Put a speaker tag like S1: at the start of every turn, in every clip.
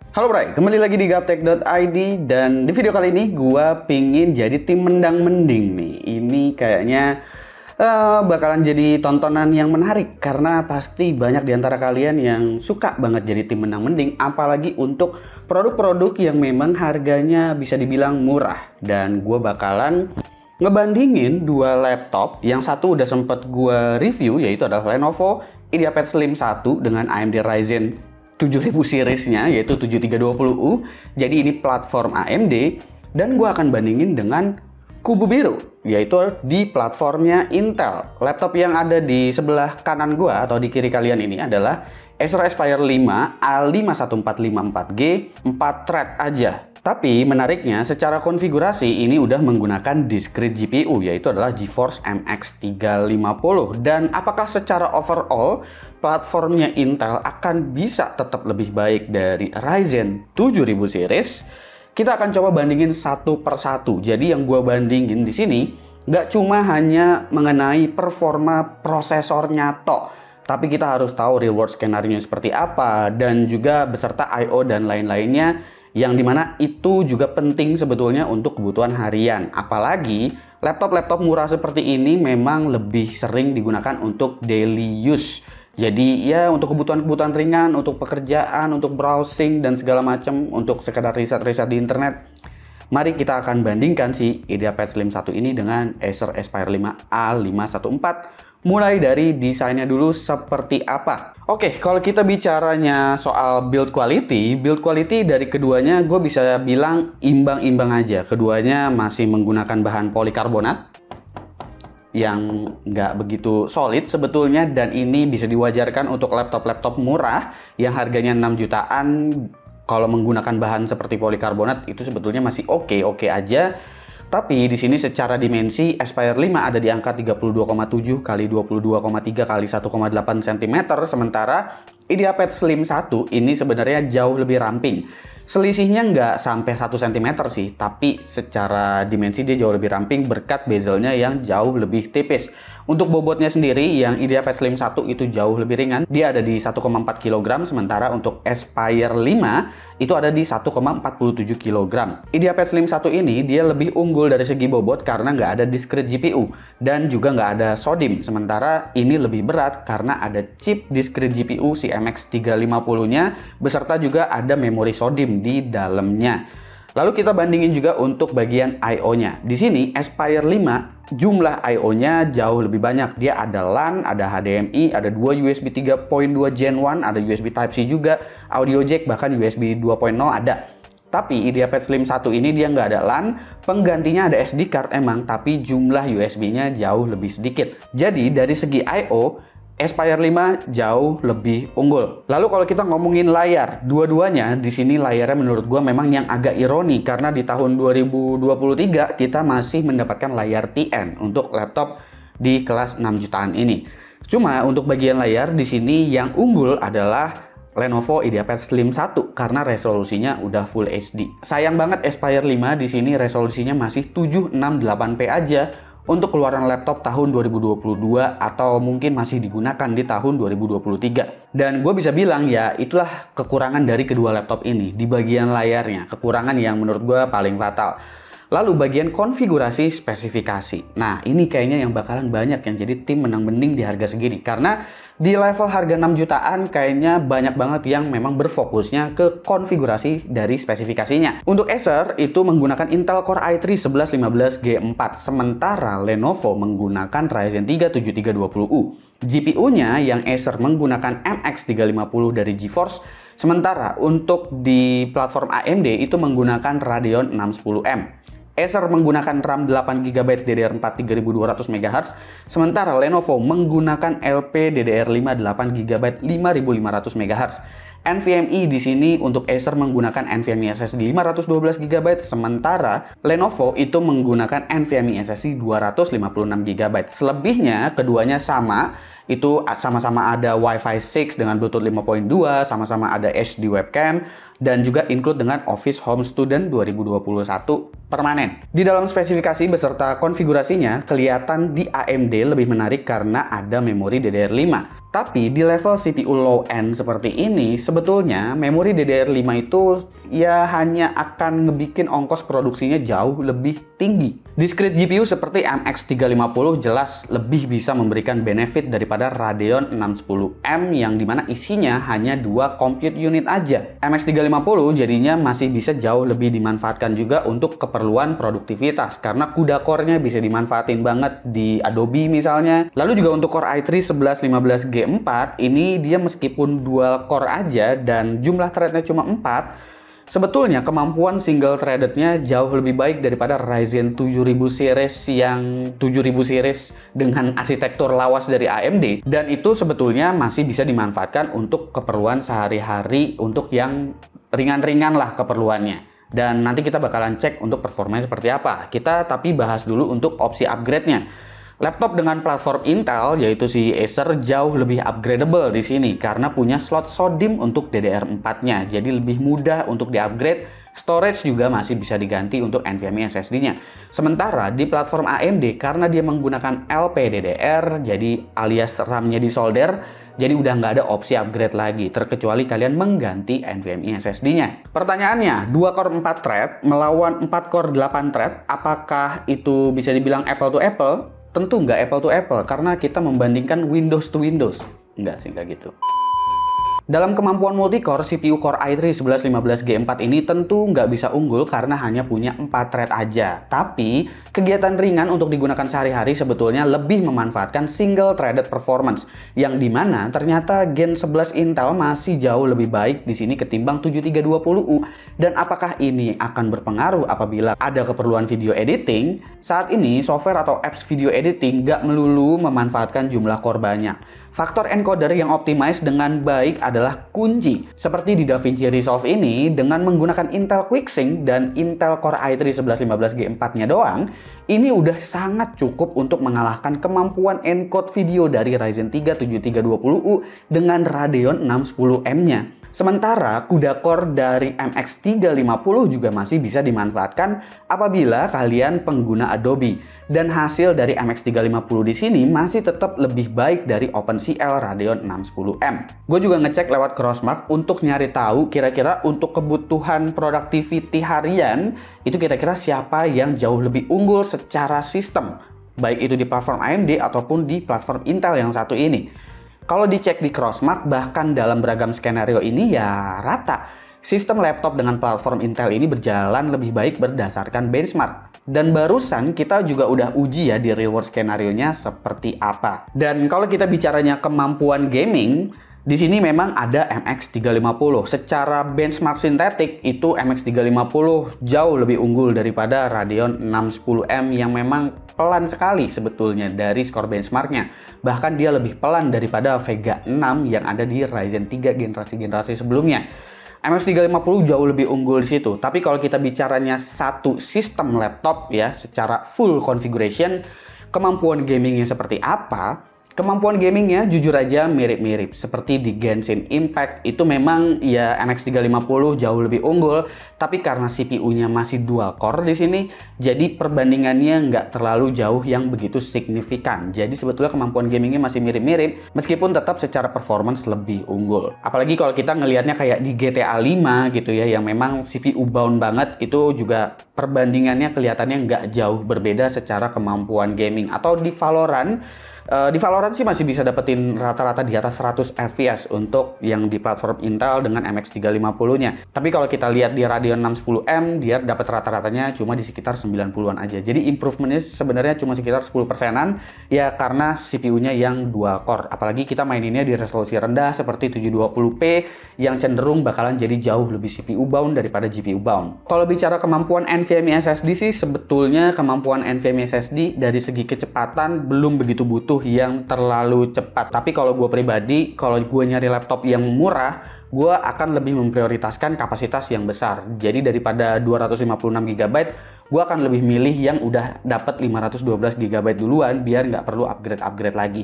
S1: Halo Bray, kembali lagi di Gaptek.id dan di video kali ini gua pingin jadi tim mendang mending nih. Ini kayaknya bakalan jadi tontonan yang menarik karena pasti banyak di antara kalian yang suka banget jadi tim mendang mending, apalagi untuk produk-produk yang memang harganya bisa dibilang murah. Dan gua bakalan ngebandingin dua laptop, yang satu udah sempet gua review yaitu adalah Lenovo IdeaPad Slim 1 dengan AMD Ryzen 7000 seriesnya yaitu 7320U. Jadi ini platform AMD, dan gue akan bandingin dengan kubu biru yaitu di platformnya Intel. Laptop yang ada di sebelah kanan gue atau di kiri kalian ini adalah Acer Aspire 5 A51454G 4 thread aja. Tapi menariknya secara konfigurasi ini udah menggunakan discrete GPU yaitu adalah GeForce MX 350. Dan apakah secara overall platformnya Intel akan bisa tetap lebih baik dari Ryzen 7000 series? Kita akan coba bandingin satu persatu. Jadi yang gue bandingin di sini nggak cuma hanya mengenai performa prosesornya tok, tapi kita harus tahu real world skenario seperti apa dan juga beserta I/O dan lain-lainnya, yang dimana itu juga penting sebetulnya untuk kebutuhan harian. Apalagi laptop-laptop murah seperti ini memang lebih sering digunakan untuk daily use. Jadi ya untuk kebutuhan-kebutuhan ringan, untuk pekerjaan, untuk browsing dan segala macam, untuk sekedar riset-riset di internet. Mari kita akan bandingkan si IdeaPad Slim 1 ini dengan Acer Aspire 5 A514. Mulai dari desainnya dulu seperti apa. Oke, kalau kita bicaranya soal build quality dari keduanya gue bisa bilang imbang-imbang aja. Keduanya masih menggunakan bahan polikarbonat yang nggak begitu solid sebetulnya, dan ini bisa diwajarkan untuk laptop-laptop murah yang harganya 6 jutaan. Kalau menggunakan bahan seperti polikarbonat itu sebetulnya masih oke aja. Tapi di sini secara dimensi Aspire 5 ada di angka 32,7 x 22,3 x 1,8 cm, sementara IdeaPad Slim 1 ini sebenarnya jauh lebih ramping. Selisihnya nggak sampai 1 cm sih, tapi secara dimensi dia jauh lebih ramping berkat bezelnya yang jauh lebih tipis. Untuk bobotnya sendiri, yang IdeaPad Slim 1 itu jauh lebih ringan. Dia ada di 1,4 kg, sementara untuk Aspire 5 itu ada di 1,47 kg. IdeaPad Slim 1 ini dia lebih unggul dari segi bobot karena nggak ada discrete GPU dan juga nggak ada SODIMM. Sementara ini lebih berat karena ada chip discrete GPU si MX 350-nya beserta juga ada memori SODIMM di dalamnya. Lalu kita bandingin juga untuk bagian I/O-nya. Di sini Aspire 5 jumlah I/O-nya jauh lebih banyak. Dia ada LAN, ada HDMI, ada 2 USB 3.2 Gen 1, ada USB Type-C juga, audio jack, bahkan USB 2.0 ada. Tapi IdeaPad Slim 1 ini dia nggak ada LAN, penggantinya ada SD card emang, tapi jumlah USB-nya jauh lebih sedikit. Jadi dari segi I/O, Aspire 5 jauh lebih unggul. Lalu kalau kita ngomongin layar, dua-duanya di sini layarnya menurut gua memang yang agak ironi karena di tahun 2023 kita masih mendapatkan layar TN untuk laptop di kelas 6 jutaan ini. Cuma untuk bagian layar di sini yang unggul adalah Lenovo IdeaPad Slim 1 karena resolusinya udah Full HD. Sayang banget Aspire 5 di sini resolusinya masih 768p aja untuk keluaran laptop tahun 2022 atau mungkin masih digunakan di tahun 2023. Dan gue bisa bilang ya itulah kekurangan dari kedua laptop ini di bagian layarnya, kekurangan yang menurut gue paling fatal. Lalu bagian konfigurasi spesifikasi. Nah ini kayaknya yang bakalan banyak yang jadi tim menang mending di harga segini, karena di level harga 6 jutaan kayaknya banyak banget yang memang berfokusnya ke konfigurasi dari spesifikasinya. Untuk Acer itu menggunakan Intel Core i3 1115G4, sementara Lenovo menggunakan Ryzen 3 7320U. GPU-nya yang Acer menggunakan MX 350 dari GeForce, sementara untuk di platform AMD itu menggunakan Radeon 610M. Acer menggunakan RAM 8GB DDR4 3200 MHz, sementara Lenovo menggunakan LPDDR5 8GB 5500 MHz. NVMe di sini untuk Acer menggunakan NVMe SSD 512GB, sementara Lenovo itu menggunakan NVMe SSD 256GB. Selebihnya keduanya sama, itu sama-sama ada Wi-Fi 6 dengan Bluetooth 5.2, sama-sama ada HD webcam, dan juga include dengan Office Home Student 2021 permanen. Di dalam spesifikasi beserta konfigurasinya, kelihatan di AMD lebih menarik karena ada memori DDR5. Tapi di level CPU low end seperti ini, sebetulnya memori DDR5 itu ya hanya akan ngebikin ongkos produksinya jauh lebih tinggi. Discrete GPU seperti MX350 jelas lebih bisa memberikan benefit daripada Radeon 610M yang dimana isinya hanya 2 compute unit aja. MX350 jadinya masih bisa jauh lebih dimanfaatkan juga untuk keperluan produktivitas karena CUDA core-nya bisa dimanfaatin banget di Adobe misalnya. Lalu juga untuk Core i3 1115G4 ini dia meskipun dual core aja dan jumlah thread-nya cuma 4, sebetulnya kemampuan single threaded-nya jauh lebih baik daripada Ryzen 7000 series yang 7000 series dengan arsitektur lawas dari AMD, dan itu sebetulnya masih bisa dimanfaatkan untuk keperluan sehari-hari untuk yang ringan-ringan lah keperluannya. Dan nanti kita bakalan cek untuk performanya seperti apa. Kita tapi bahas dulu untuk opsi upgrade-nya. Laptop dengan platform Intel yaitu si Acer jauh lebih upgradable di sini karena punya slot SODIMM untuk DDR4-nya. Jadi lebih mudah untuk di-upgrade. Storage juga masih bisa diganti untuk NVMe SSD-nya. Sementara di platform AMD karena dia menggunakan LPDDR jadi alias RAM-nya disolder, jadi udah nggak ada opsi upgrade lagi terkecuali kalian mengganti NVMe SSD-nya. Pertanyaannya, 2 core 4 thread melawan 4 core 8 thread, apakah itu bisa dibilang apple to apple? Tentu nggak apple to apple, karena kita membandingkan Windows to Windows. Nggak sih, nggak gitu. Dalam kemampuan multicore, CPU Core i3 1115G4 ini tentu nggak bisa unggul karena hanya punya 4 thread aja. Tapi, kegiatan ringan untuk digunakan sehari-hari sebetulnya lebih memanfaatkan single threaded performance, yang dimana ternyata Gen 11 Intel masih jauh lebih baik di sini ketimbang 7320U. Dan apakah ini akan berpengaruh apabila ada keperluan video editing? Saat ini, software atau apps video editing nggak melulu memanfaatkan jumlah core banyak. Faktor encoder yang optimize dengan baik adalah kunci. Seperti di DaVinci Resolve ini, dengan menggunakan Intel QuickSync dan Intel Core i3 1115G4-nya doang, ini udah sangat cukup untuk mengalahkan kemampuan encode video dari Ryzen 3 7320U dengan Radeon 610M-nya. Sementara CUDA core dari MX350 juga masih bisa dimanfaatkan apabila kalian pengguna Adobe. Dan hasil dari MX350 di sini masih tetap lebih baik dari OpenCL Radeon 610M. Gue juga ngecek lewat Crossmark untuk nyari tahu kira-kira untuk kebutuhan productivity harian itu kira-kira siapa yang jauh lebih unggul secara sistem, baik itu di platform AMD ataupun di platform Intel yang satu ini. Kalau dicek di Crossmark, bahkan dalam beragam skenario ini ya rata. Sistem laptop dengan platform Intel ini berjalan lebih baik berdasarkan benchmark. Dan barusan kita juga udah uji ya di real world skenario-nya seperti apa. Dan kalau kita bicaranya kemampuan gaming, di sini memang ada MX350. Secara benchmark sintetik itu MX350 jauh lebih unggul daripada Radeon 610M yang memang pelan sekali sebetulnya dari skor benchmarknya. Bahkan dia lebih pelan daripada Vega 6 yang ada di Ryzen 3 generasi-generasi sebelumnya. MX350 jauh lebih unggul di situ. Tapi kalau kita bicaranya satu sistem laptop ya, secara full configuration, kemampuan gamingnya seperti apa? Kemampuan gamingnya jujur aja mirip-mirip. Seperti di Genshin Impact itu memang ya MX350 jauh lebih unggul, tapi karena CPU-nya masih dual core di sini, jadi perbandingannya nggak terlalu jauh yang begitu signifikan. Jadi sebetulnya kemampuan gamingnya masih mirip-mirip, meskipun tetap secara performance lebih unggul. Apalagi kalau kita ngelihatnya kayak di GTA 5 gitu ya, yang memang CPU bound banget, itu juga perbandingannya kelihatannya nggak jauh berbeda secara kemampuan gaming. Atau di Valorant, sih masih bisa dapetin rata-rata di atas 100 fps untuk yang di platform Intel dengan MX350-nya. Tapi kalau kita lihat di Radeon 610M, dia dapat rata-ratanya cuma di sekitar 90-an aja. Jadi improvementnya sebenarnya cuma sekitar 10%-an, ya karena CPU-nya yang dual core. Apalagi kita maininnya di resolusi rendah seperti 720p, yang cenderung bakalan jadi jauh lebih CPU bound daripada GPU bound. Kalau bicara kemampuan NVMe SSD sih, sebetulnya kemampuan NVMe SSD dari segi kecepatan belum begitu butuh yang terlalu cepat. Tapi kalau gue pribadi, kalau gue nyari laptop yang murah, gue akan lebih memprioritaskan kapasitas yang besar. Jadi daripada 256GB, gue akan lebih milih yang udah dapat 512GB duluan biar nggak perlu upgrade lagi.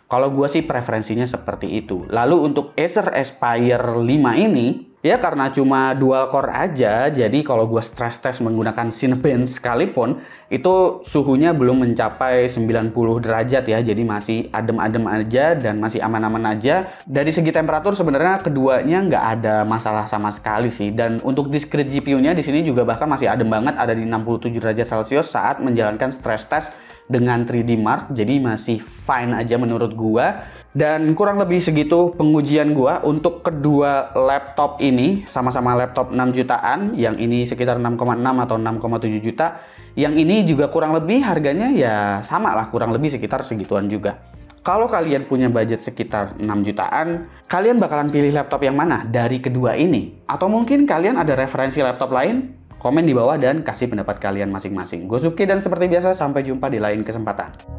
S1: Kalau gue sih preferensinya seperti itu. Lalu untuk Acer Aspire 5 ini, ya karena cuma dual core aja, jadi kalau gue stress test menggunakan Cinebench sekalipun, itu suhunya belum mencapai 90 derajat ya, jadi masih adem-adem aja dan masih aman-aman aja. Dari segi temperatur sebenarnya keduanya nggak ada masalah sama sekali sih. Dan untuk discrete GPU-nya di sini juga bahkan masih adem banget, ada di 67 derajat Celcius saat menjalankan stress test dengan 3D Mark, jadi masih fine aja menurut gua. Dan kurang lebih segitu pengujian gua untuk kedua laptop ini, sama-sama laptop 6 jutaan, yang ini sekitar 6,6 atau 6,7 juta. Yang ini juga kurang lebih harganya ya sama lah, kurang lebih sekitar segituan juga. Kalau kalian punya budget sekitar 6 jutaan, kalian bakalan pilih laptop yang mana dari kedua ini? Atau mungkin kalian ada referensi laptop lain? Komen di bawah dan kasih pendapat kalian masing-masing. Gue Supki dan seperti biasa sampai jumpa di lain kesempatan.